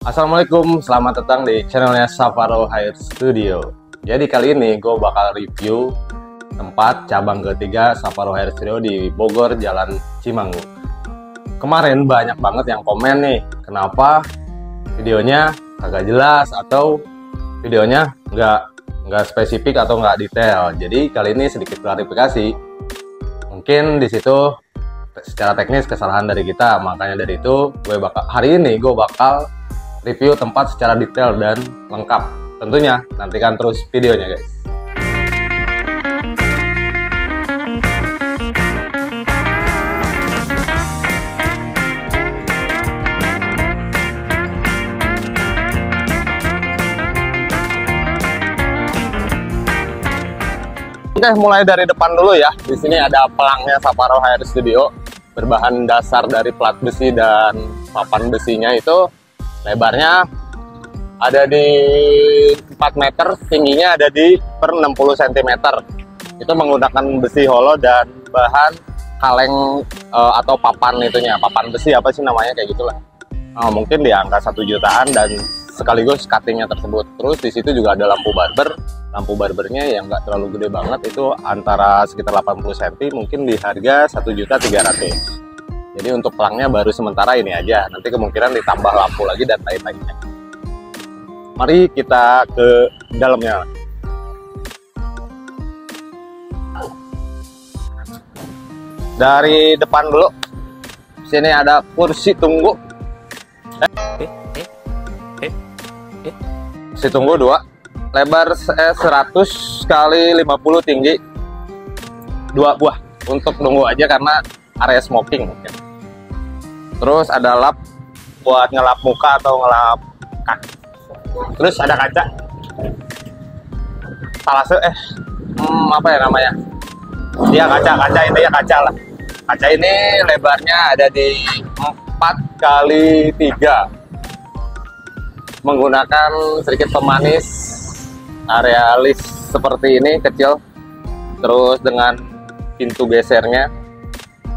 Assalamualaikum, selamat datang di channelnya Savaro Hair Studio. Jadi kali ini gue bakal review tempat cabang ketiga Savaro Hair Studio di Bogor, Jalan Cimanggu. Kemarin banyak banget yang komen nih, kenapa videonya agak jelas atau videonya nggak spesifik atau nggak detail. Jadi kali ini sedikit klarifikasi. Mungkin di situ secara teknis kesalahan dari kita, makanya dari itu hari ini gue bakal review tempat secara detail dan lengkap. Tentunya nantikan terus videonya guys. Oke, mulai dari depan dulu ya. Di sini ada pelangnya Savaro Hair Studio, berbahan dasar dari plat besi dan papan besinya itu lebarnya ada di 4 meter, tingginya ada di per 60 cm. Itu menggunakan besi holo dan bahan kaleng atau papan itunya, papan besi apa sih namanya kayak gitulah. Mungkin di angka 1 jutaan dan sekaligus cuttingnya tersebut. Terus di situ juga ada lampu barber. Lampu barbernya yang nggak terlalu gede banget, itu antara sekitar 80 cm, mungkin di harga 1.300.000. Jadi untuk pelangnya baru sementara ini aja, nanti kemungkinan ditambah lampu lagi dan lain-lainnya. Mari kita ke dalamnya. Dari depan dulu, sini ada kursi tunggu. Kursi tunggu 2, lebar 100 kali 50, tinggi 2 buah untuk tunggu aja karena area smoking mungkin. Terus ada lap buat ngelap muka atau ngelap kaki. Terus ada kaca talase apa ya namanya, dia kaca ini ya, kaca lah. Kaca ini lebarnya ada di 4 kali 3, menggunakan sedikit pemanis area list seperti ini kecil. Terus dengan pintu gesernya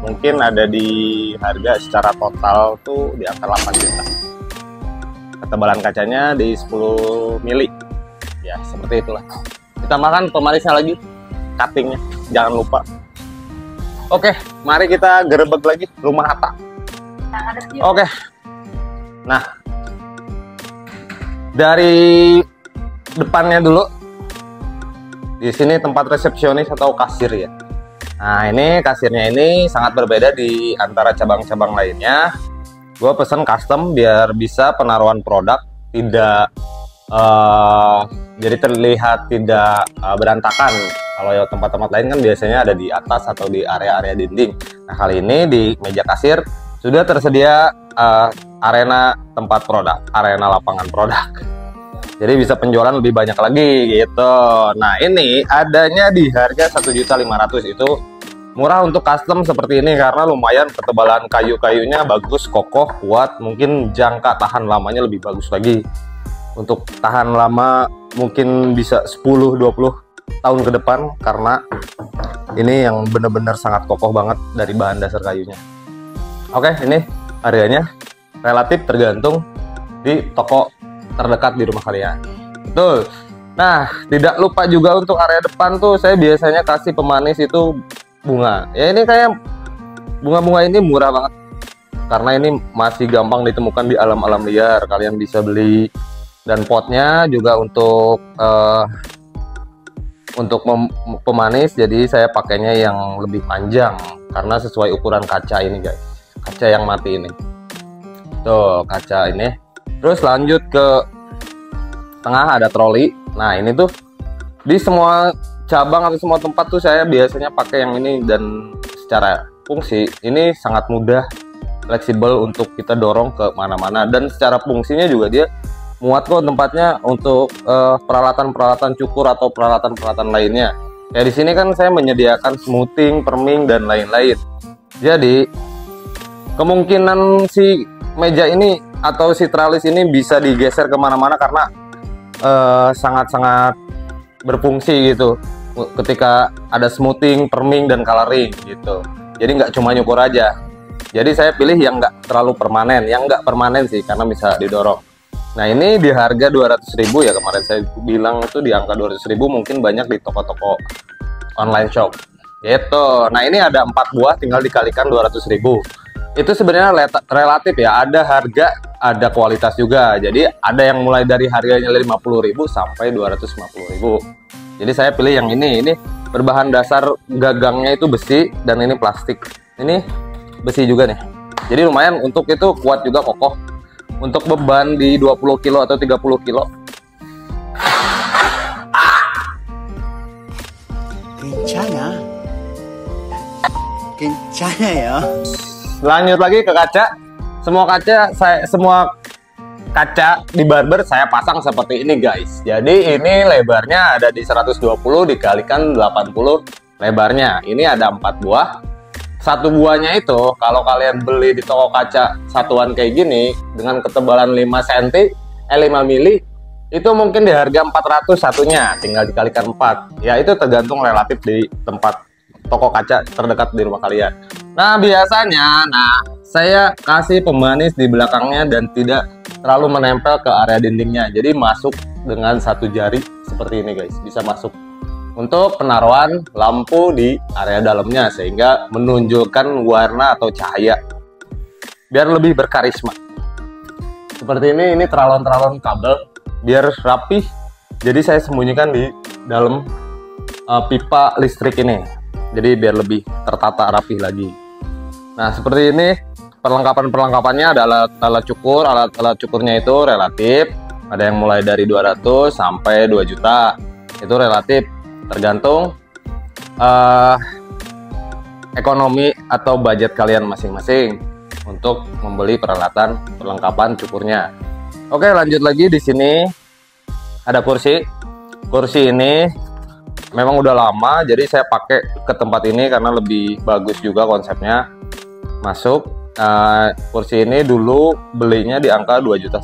mungkin ada di harga secara total tuh di angka 8 juta. Ketebalan kacanya di 10 mili. Ya, seperti itulah. Ditambahkan pemanisnya lagi, cuttingnya, jangan lupa. Oke, mari kita gerebek lagi rumah Hatta. Oke. Nah, dari depannya dulu. Di sini tempat resepsionis atau kasir ya. Nah, ini kasirnya ini sangat berbeda di antara cabang-cabang lainnya. Gue pesen custom biar bisa penaruhan produk tidak jadi terlihat tidak berantakan. Kalau ya tempat-tempat lain kan biasanya ada di atas atau di area-area dinding. Nah, kali ini di meja kasir sudah tersedia arena tempat produk, arena lapangan produk. Jadi bisa penjualan lebih banyak lagi gitu. Nah, ini adanya di harga 1.500.000. Itu murah untuk custom seperti ini karena lumayan ketebalan kayu-kayunya bagus, kokoh, kuat. Mungkin jangka tahan lamanya lebih bagus lagi. Untuk tahan lama mungkin bisa 10-20 tahun ke depan karena ini yang benar-benar sangat kokoh banget dari bahan dasar kayunya. Oke, ini harganya relatif tergantung di toko terdekat di rumah kalian. Betul. Nah, tidak lupa juga untuk area depan tuh saya biasanya kasih pemanis itu bunga. Ya, ini kayak bunga-bunga ini murah banget karena ini masih gampang ditemukan di alam-alam liar. Kalian bisa beli, dan potnya juga untuk pemanis. Jadi saya pakainya yang lebih panjang karena sesuai ukuran kaca ini guys. Kaca yang mati ini. Tuh, kaca ini. Terus lanjut ke tengah ada troli. Nah, ini tuh di semua cabang atau semua tempat tuh saya biasanya pakai yang ini, dan secara fungsi ini sangat mudah, fleksibel untuk kita dorong ke mana-mana, dan secara fungsinya juga dia muat kok tempatnya untuk peralatan-peralatan cukur atau peralatan-peralatan lainnya. Ya, di sini kan saya menyediakan smoothing, perming dan lain-lain. Jadi kemungkinan si meja ini atau si tralis ini bisa digeser kemana-mana karena sangat-sangat berfungsi gitu ketika ada smoothing, perming, dan coloring gitu. Jadi nggak cuma nyukur aja. Jadi saya pilih yang nggak terlalu permanen, yang nggak permanen sih karena bisa didorong. Nah ini di harga 200.000 ya, kemarin saya bilang itu di angka 200.000, mungkin banyak di toko-toko online shop gitu. Nah ini ada 4 buah, tinggal dikalikan 200.000. Itu sebenarnya relatif ya, ada harga, ada kualitas juga. Jadi ada yang mulai dari harganya 50.000 sampai 250.000. Jadi saya pilih yang ini berbahan dasar gagangnya itu besi dan ini plastik. Ini besi juga nih. Jadi lumayan, untuk itu kuat juga, kokoh. Untuk beban di 20 kilo atau 30 kilo. Kencana. Kencana ya. Lanjut lagi ke kaca. Semua kaca di barber saya pasang seperti ini guys. Jadi ini lebarnya ada di 120 dikalikan 80 lebarnya. Ini ada 4 buah. Satu buahnya itu kalau kalian beli di toko kaca satuan kayak gini dengan ketebalan 5 cm, 5 mili, itu mungkin di harga 400 satunya, tinggal dikalikan 4. Ya itu tergantung relatif di tempat toko kaca terdekat di rumah kalian. Nah biasanya, saya kasih pemanis di belakangnya dan tidak terlalu menempel ke area dindingnya. Jadi masuk dengan satu jari seperti ini guys, bisa masuk. Untuk penaruhan lampu di area dalamnya sehingga menunjukkan warna atau cahaya biar lebih berkarisma. Seperti ini tralon-tralon kabel biar rapih. Jadi saya sembunyikan di dalam pipa listrik ini. Jadi biar lebih tertata rapih lagi. Nah seperti ini perlengkapannya ada alat cukur. Alat cukurnya itu relatif. Ada yang mulai dari 200 sampai 2 juta. Itu relatif. Tergantung ekonomi atau budget kalian masing-masing untuk membeli perlengkapan cukurnya. Oke, lanjut lagi. Di sini ada kursi. Kursi ini memang udah lama, jadi saya pakai ke tempat ini karena lebih bagus juga konsepnya. Masuk. Kursi ini dulu belinya di angka 2,5 juta.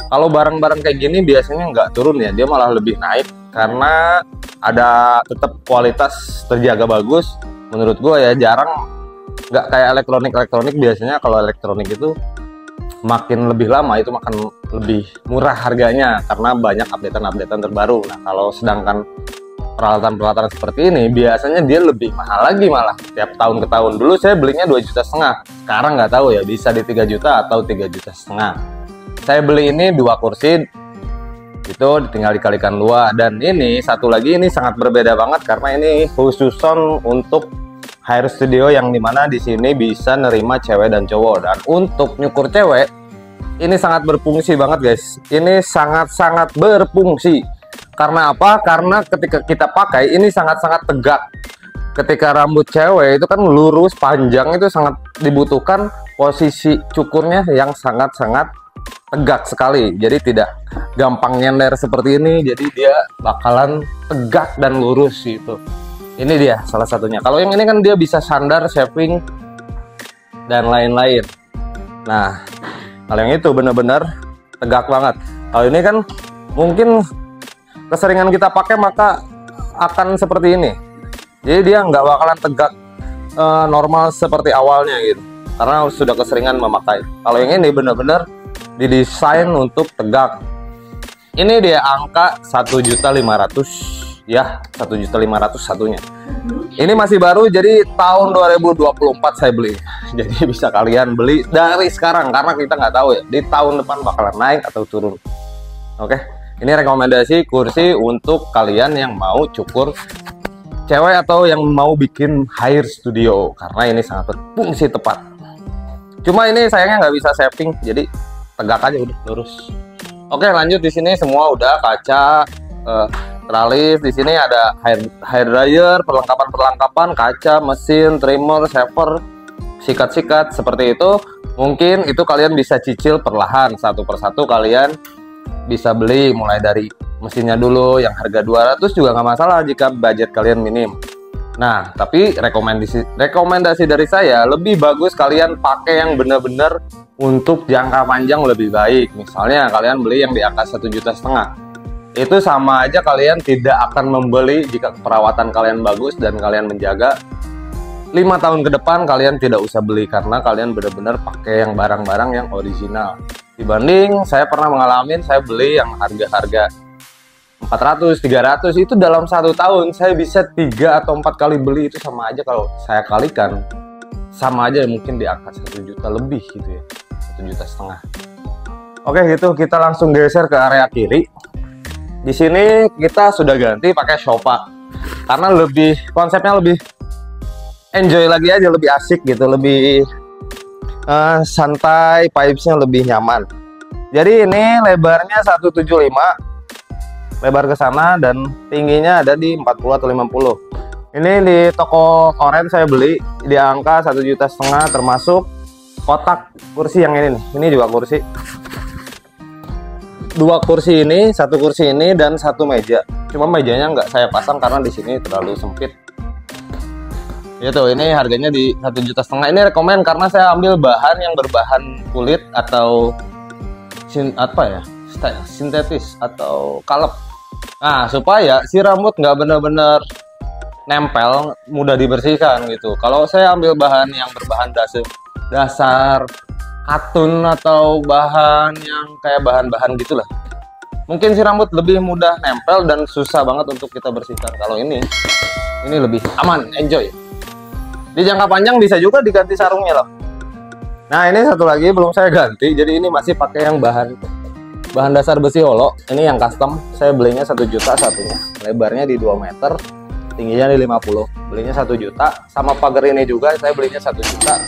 Kalau barang-barang kayak gini biasanya nggak turun ya, dia malah lebih naik karena ada tetap kualitas terjaga bagus. Menurut gue ya, jarang, nggak kayak elektronik biasanya. Kalau elektronik itu makin lebih lama itu makin lebih murah harganya karena banyak updatean terbaru. Nah kalau sedangkan peralatan seperti ini biasanya dia lebih mahal lagi, malah tiap tahun ke tahun. Dulu saya belinya 2,5 juta, sekarang nggak tahu ya, bisa di 3 juta atau 3,5 juta. Saya beli ini 2 kursi, itu tinggal dikalikan 2. Dan ini satu lagi, ini sangat berbeda banget karena ini khususon untuk hair studio yang dimana di sini bisa nerima cewek dan cowok. Dan untuk nyukur cewek ini sangat berfungsi banget guys. Ini sangat berfungsi. Karena apa? Karena ketika kita pakai ini sangat tegak. Ketika rambut cewek itu kan lurus panjang, itu sangat dibutuhkan posisi cukurnya yang sangat tegak sekali. Jadi tidak gampang nyender seperti ini, jadi dia bakalan tegak dan lurus gitu. Ini dia salah satunya. Kalau yang ini kan dia bisa sandar, shaving dan lain-lain. Nah kalau yang itu benar-benar tegak banget. Kalau ini kan mungkin keseringan kita pakai maka akan seperti ini. Jadi dia nggak bakalan tegak normal seperti awalnya gitu, karena sudah keseringan memakai. Kalau yang ini benar-benar didesain untuk tegak. Ini dia angka 1.500.000 ya, 1.500.000 satunya. Ini masih baru, jadi tahun 2024 saya beli. Jadi bisa kalian beli dari sekarang karena kita nggak tahu ya di tahun depan bakalan naik atau turun. Oke, ini rekomendasi kursi untuk kalian yang mau cukur cewek atau yang mau bikin hair studio karena ini sangat berfungsi tepat. Cuma ini sayangnya nggak bisa shaving, jadi tegak aja udah lurus. Oke, lanjut. Di sini semua udah kaca, tralis. Di sini ada hair dryer, perlengkapan kaca, mesin, trimmer, shaver, sikat seperti itu. Mungkin itu kalian bisa cicil perlahan, satu persatu kalian bisa beli, mulai dari mesinnya dulu yang harga 200 juga nggak masalah jika budget kalian minim. Nah, tapi rekomendasi dari saya lebih bagus kalian pakai yang benar-benar untuk jangka panjang lebih baik. Misalnya kalian beli yang di angka 1,5 juta. Itu sama aja kalian tidak akan membeli jika perawatan kalian bagus dan kalian menjaga. 5 tahun ke depan kalian tidak usah beli karena kalian benar-benar pakai yang barang-barang yang original. Dibanding saya pernah mengalami saya beli yang harga-harga 400, 300 itu dalam 1 tahun saya bisa 3 atau 4 kali beli. Itu sama aja kalau saya kalikan, sama aja mungkin di angka 1 juta lebih gitu ya, 1,5 juta. Oke gitu, kita langsung geser ke area kiri. Di sini kita sudah ganti pakai Shoppa karena lebih konsepnya lebih enjoy lagi aja, lebih asik gitu, lebih santai, pipesnya lebih nyaman. Jadi ini lebarnya 175 lebar ke sana dan tingginya ada di 40 atau 50. Ini di toko oren saya beli di angka 1,5 juta termasuk kotak kursi yang ini nih. Ini juga kursi. 2 kursi ini, 1 kursi ini dan 1 meja. Cuma mejanya nggak saya pasang karena di sini terlalu sempit. Itu ini harganya di 1,5 juta. Ini rekomen karena saya ambil bahan yang berbahan kulit atau sintetis atau kalep. Nah, supaya si rambut nggak benar-benar nempel, mudah dibersihkan gitu. Kalau saya ambil bahan yang berbahan dasar katun atau bahan yang kayak bahan-bahan gitulah, mungkin si rambut lebih mudah nempel dan susah banget untuk kita bersihkan. Kalau ini lebih aman, enjoy. Di jangka panjang bisa juga diganti sarungnya loh. Nah ini satu lagi belum saya ganti, jadi ini masih pakai yang bahan dasar besi holo. Ini yang custom, saya belinya 1 juta satunya. Lebarnya di 2 meter, tingginya di 50. Belinya 1 juta. Sama pagar ini juga saya belinya 1 juta.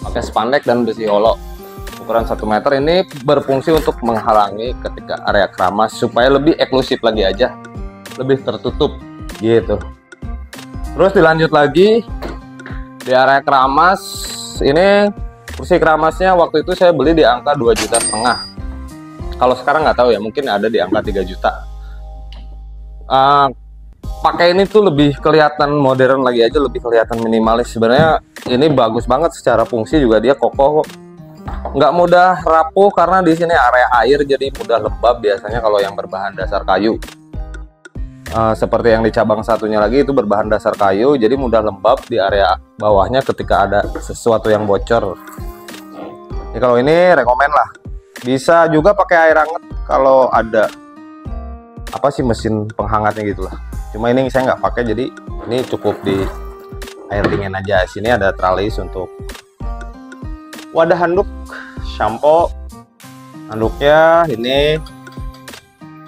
Pakai spandek dan besi holo. Ukuran 1 meter, ini berfungsi untuk menghalangi ketika area keramas supaya lebih eksklusif lagi aja, lebih tertutup gitu. Terus dilanjut lagi di area keramas. Ini kursi keramasnya waktu itu saya beli di angka 2,5 juta. Kalau sekarang nggak tahu ya, mungkin ada di angka 3 juta. Pakai ini tuh lebih kelihatan modern lagi aja, lebih kelihatan minimalis. Sebenarnya ini bagus banget secara fungsi juga, dia kokoh, nggak mudah rapuh karena di sini area air jadi mudah lembab biasanya kalau yang berbahan dasar kayu. Seperti yang di cabang satunya lagi itu berbahan dasar kayu, jadi mudah lembab di area bawahnya ketika ada sesuatu yang bocor. Jadi kalau ini rekomen lah. Bisa juga pakai air hangat kalau ada mesin penghangatnya gitulah. Cuma ini saya nggak pakai, jadi ini cukup di air dingin aja. Sini ada tralis untuk wadah handuk, shampoo. Handuknya ini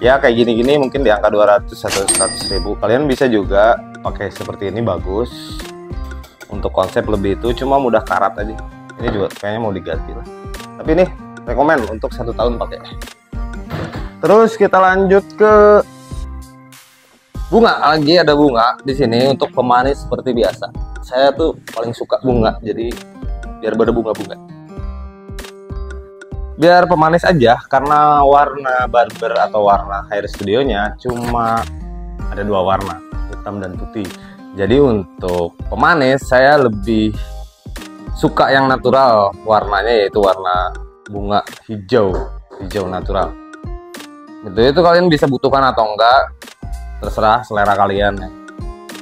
ya kayak gini-gini mungkin di angka 200 atau 100 ribu. Kalian bisa juga pakai seperti ini, bagus untuk konsep lebih itu, cuma mudah karat aja. Ini juga kayaknya mau diganti lah, tapi ini rekomen untuk 1 tahun pakai. Terus kita lanjut ke bunga. Lagi ada bunga di sini untuk pemanis seperti biasa. Saya tuh paling suka bunga, jadi biar berbunga-bunga, biar pemanis aja. Karena warna barber atau warna hair studionya cuma ada 2 warna, hitam dan putih. Jadi untuk pemanis saya lebih suka yang natural warnanya, yaitu warna bunga hijau natural. Itu kalian bisa butuhkan atau enggak, terserah selera kalian ya.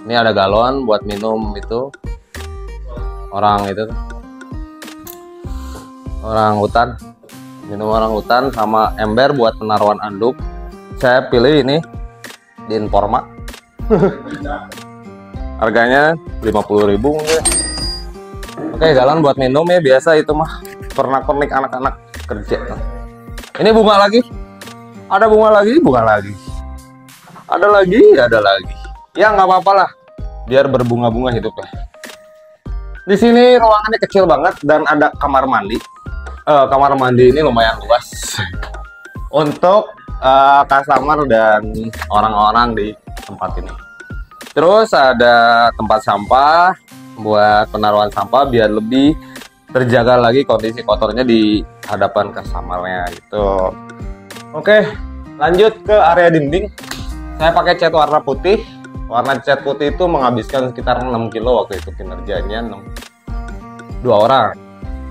Ini ada galon buat minum, itu orang hutan, minum orang hutan, sama ember buat penaruhan anduk. Saya pilih ini di Informa. Harganya 50.000 mungkin. Oke, galon buat minum ya, biasa itu mah pernak-pernik anak-anak kerja. Ini bunga lagi, ada bunga lagi, ada lagi. Ya nggak apa-apa lah, biar berbunga-bunga hidupnya. Di sini ruangannya kecil banget dan ada kamar mandi. Kamar mandi ini lumayan luas untuk customer dan orang-orang di tempat ini. Terus ada tempat sampah buat penaruhan sampah biar lebih terjaga lagi kondisi kotornya di hadapan customernya gitu. Oke, lanjut ke area dinding. Saya pakai cat warna putih. Warna cat putih itu menghabiskan sekitar 6 kilo waktu itu, kinerjanya 2 orang.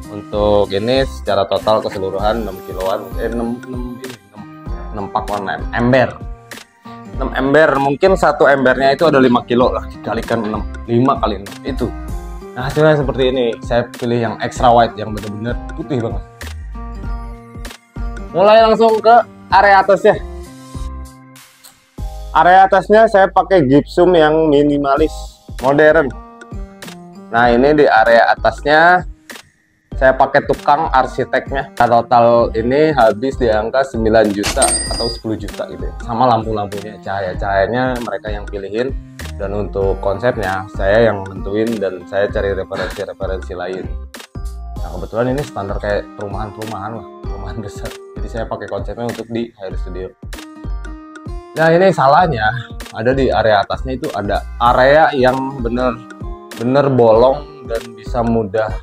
Untuk ini secara total keseluruhan 6 kiloan, 6 pak warna ember. 6 ember, mungkin satu embernya itu ada 5 kilo lah, dikalikan 5 kali 6 itu. Nah hasilnya seperti ini. Saya pilih yang extra white, yang benar-benar putih banget. Mulai langsung ke area atasnya. Area atasnya saya pakai gypsum yang minimalis, modern. Nah, ini di area atasnya saya pakai tukang arsiteknya. Total ini habis di angka 9 juta atau 10 juta gitu ya. Sama lampu-lampunya, cahaya-cahayanya mereka yang pilihin. Dan untuk konsepnya saya yang nentuin dan saya cari referensi-referensi lain. Nah, kebetulan ini standar kayak perumahan-perumahan lah, perumahan besar. Jadi saya pakai konsepnya untuk di Hair Studio. Nah, ini salahnya ada di area atasnya itu ada area yang bener-bener bolong dan bisa mudah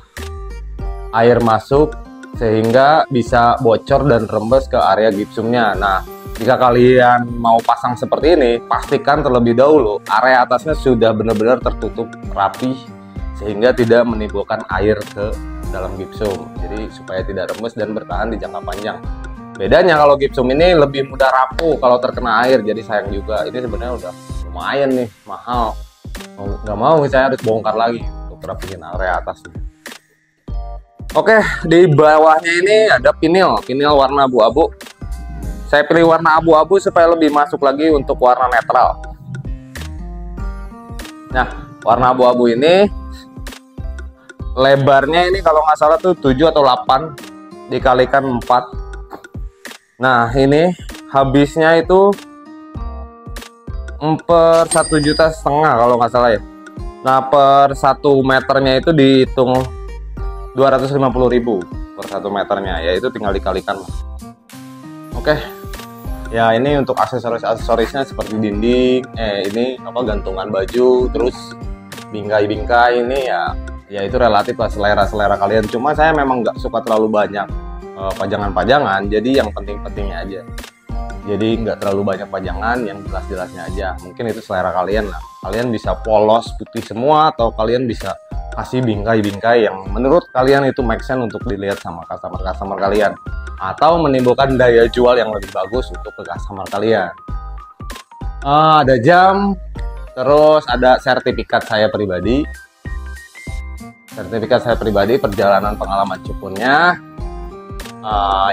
air masuk sehingga bisa bocor dan rembes ke area gipsumnya. Nah, jika kalian mau pasang seperti ini, pastikan terlebih dahulu area atasnya sudah benar-benar tertutup rapi sehingga tidak menimbulkan air ke dalam gipsum. Jadi supaya tidak rembes dan bertahan di jangka panjang. Bedanya kalau gipsum ini lebih mudah rapuh kalau terkena air, jadi sayang juga. Ini sebenarnya udah lumayan nih, mahal. Nggak mau saya harus bongkar lagi untuk rapihin area atas. Oke, di bawahnya ini ada pinil warna abu-abu. Saya pilih warna abu-abu supaya lebih masuk lagi untuk warna netral. Nah, warna abu-abu ini lebarnya ini kalau nggak salah tuh 7 atau 8 dikalikan 4. Nah, ini habisnya itu per 1,5 juta kalau nggak salah ya. Nah, per 1 meternya itu dihitung 250.000 per 1 meternya, yaitu tinggal dikalikan. Oke, ya ini untuk aksesorisnya seperti dinding, ini apa gantungan baju, terus bingkai ini ya itu relatif lah selera kalian. Cuma saya memang nggak suka terlalu banyak pajangan-pajangan, jadi yang penting-pentingnya aja. Jadi nggak terlalu banyak pajangan, yang jelas-jelasnya aja. Mungkin itu selera kalian lah. Kalian bisa polos putih semua, atau kalian bisa kasih bingkai-bingkai yang menurut kalian itu make sense untuk dilihat sama customer kalian, atau menimbulkan daya jual yang lebih bagus untuk ke customer kalian. Ada jam, terus ada sertifikat saya pribadi. Sertifikat saya pribadi perjalanan pengalaman cukurnya.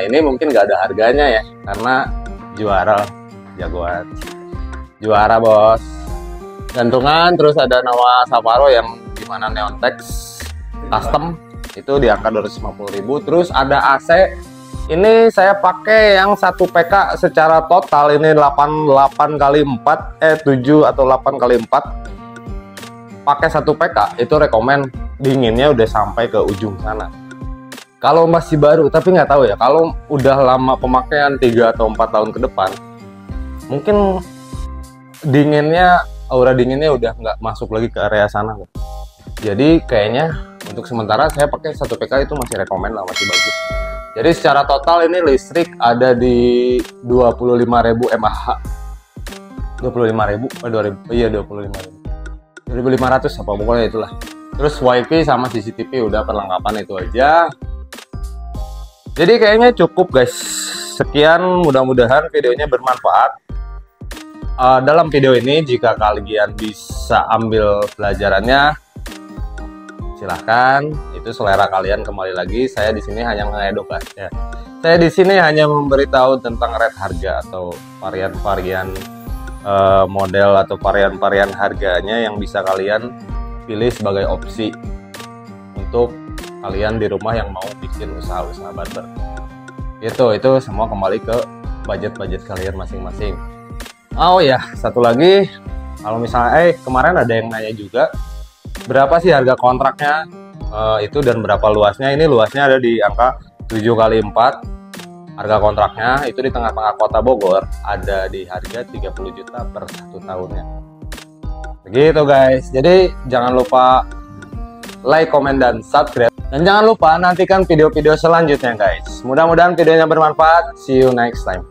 Ini mungkin nggak ada harganya ya, karena juara, jagoan, juara bos. Gantungan, terus ada nama Savaro yang dimana neon text custom itu di angka 250.000. Terus ada AC, ini saya pakai yang 1 PK secara total ini 8 kali 4 7 atau 8 kali 4 pakai 1 PK itu rekomen dinginnya udah sampai ke ujung sana. Kalau masih baru, tapi nggak tahu ya, kalau udah lama pemakaian 3 atau 4 tahun ke depan, mungkin dinginnya, aura dinginnya udah nggak masuk lagi ke area sana. Jadi kayaknya untuk sementara saya pakai 1 PK itu masih rekomen lah, masih bagus. Jadi secara total ini listrik ada di 25.000 mAh. 25.000 2000, iya 25.000. 2.500 apa pokoknya itulah. Terus wifi sama CCTV udah perlengkapan itu aja. Jadi kayaknya cukup guys. Sekian, mudah-mudahan videonya bermanfaat. Dalam video ini jika kalian bisa ambil pelajarannya, silahkan. Itu selera kalian, kembali lagi. Saya di sini hanya mengedukasi ya. Saya di sini hanya memberitahu tentang rate harga atau varian-varian model atau varian-varian harganya yang bisa kalian pilih sebagai opsi untuk kalian di rumah yang mau bikin usaha-usaha barber. Itu semua kembali ke budget kalian masing-masing. Oh ya, satu lagi, kalau misalnya kemarin ada yang nanya juga berapa sih harga kontraknya itu dan berapa luasnya. Ini luasnya ada di angka 7 kali 4. Harga kontraknya itu di tengah-tengah kota Bogor, ada di harga 30 juta per 1 tahunnya. Begitu guys. Jadi jangan lupa like, komen, dan subscribe. Dan jangan lupa nantikan video-video selanjutnya guys. Mudah-mudahan videonya bermanfaat. See you next time.